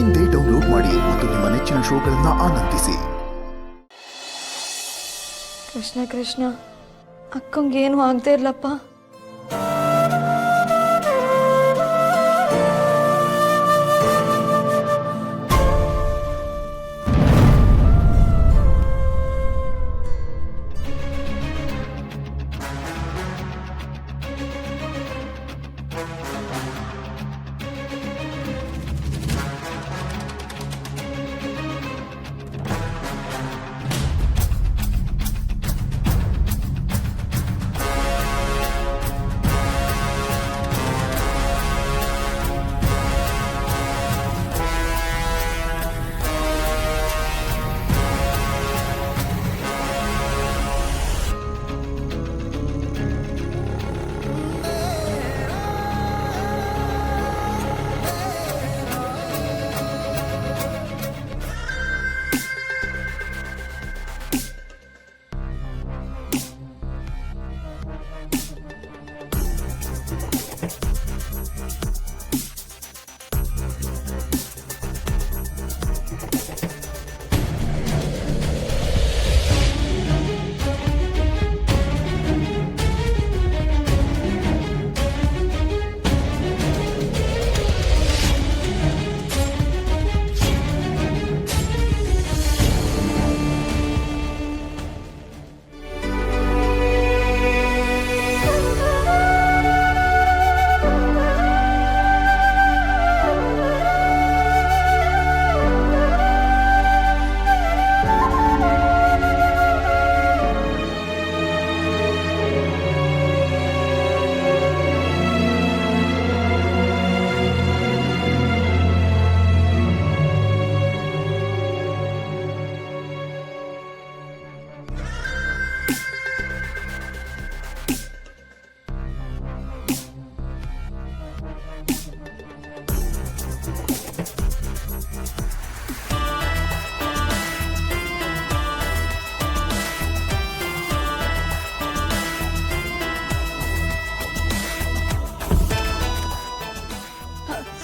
ಇಂದೇ ಡೌನ್ಲೋಡ್ ಮಾಡಿ ಮತ್ತು ನಿಮ್ಮ ನೆಚ್ಚಿನ ಶೋಗಳನ್ನು ಆನಂದಿಸಿ. ಕೃಷ್ಣ ಕೃಷ್ಣ, ಅಕ್ಕಂಗೇನು ಆಗದೆ ಇರ್ಲಪ್ಪ.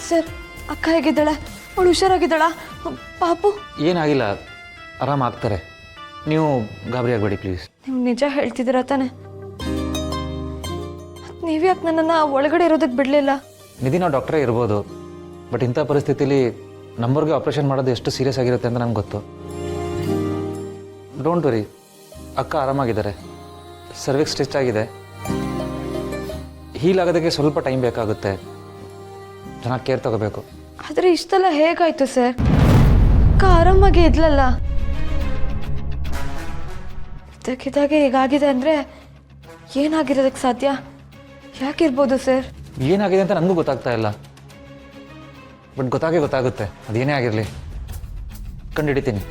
ಸರ್, ಅಕ್ಕ ಹೇಗಿದ್ದಾಳೆ? ಅವಳು ಹುಷಾರಾಗಿದ್ದಾಳಾ? ಪಾಪು ಏನಾಗಿಲ್ಲ, ಆರಾಮಾಗ್ತಾರೆ. ನೀವು ಗಾಬರಿ ಆಗಬೇಡಿ ಪ್ಲೀಸ್. ನೀವು ನಿಜ ಹೇಳ್ತಿದ್ದೀರಾ ತಾನೆ? ನೀವ್ಯಾಕೆ ನನ್ನನ್ನು ಒಳಗಡೆ ಇರೋದಕ್ಕೆ ಬಿಡಲಿಲ್ಲ? ನಿಧಿ, ನಾವು ಡಾಕ್ಟ್ರೇ ಇರ್ಬೋದು, ಬಟ್ ಇಂಥ ಪರಿಸ್ಥಿತಿಲಿ ನಮ್ಮವ್ರಿಗೆ ಆಪ್ರೇಷನ್ ಮಾಡೋದು ಎಷ್ಟು ಸೀರಿಯಸ್ ಆಗಿರುತ್ತೆ ಅಂತ ನನಗೆ ಗೊತ್ತು. ಡೋಂಟ್ ವರಿ, ಅಕ್ಕ ಆರಾಮಾಗಿದ್ದಾರೆ. ಸರ್ವಿಕ್ಸ್ ಸ್ಟಿಚ್ ಆಗಿದೆ. ಹೀಲ್ ಆಗೋದಕ್ಕೆ ಸ್ವಲ್ಪ ಟೈಮ್ ಬೇಕಾಗುತ್ತೆ. ಚೆನ್ನಾಗಿ ಕೇರ್ ತಗೋಬೇಕು. ಆದರೆ ಇಷ್ಟೆಲ್ಲ ಹೇಗಾಯ್ತು ಸರ್? ಅಕ್ಕ ಆರಾಮಾಗಿ ಇದ್ಲಲ್ಲ. ಇದಕ್ಕಿದ್ದಾಗೆ ಹೀಗಾಗಿದೆ ಅಂದರೆ ಏನಾಗಿರೋದಕ್ಕೆ ಸಾಧ್ಯ? ಯಾಕಿರ್ಬೋದು ಸರ್? ಏನಾಗಿದೆ ಅಂತ ನನಗೂ ಗೊತ್ತಾಗ್ತಾ ಇಲ್ಲ, ಬಟ್ ಗೊತ್ತಾಗುತ್ತೆ. ಅದೇನೇ ಆಗಿರಲಿ ಕಂಡು ಹಿಡಿತೀನಿ.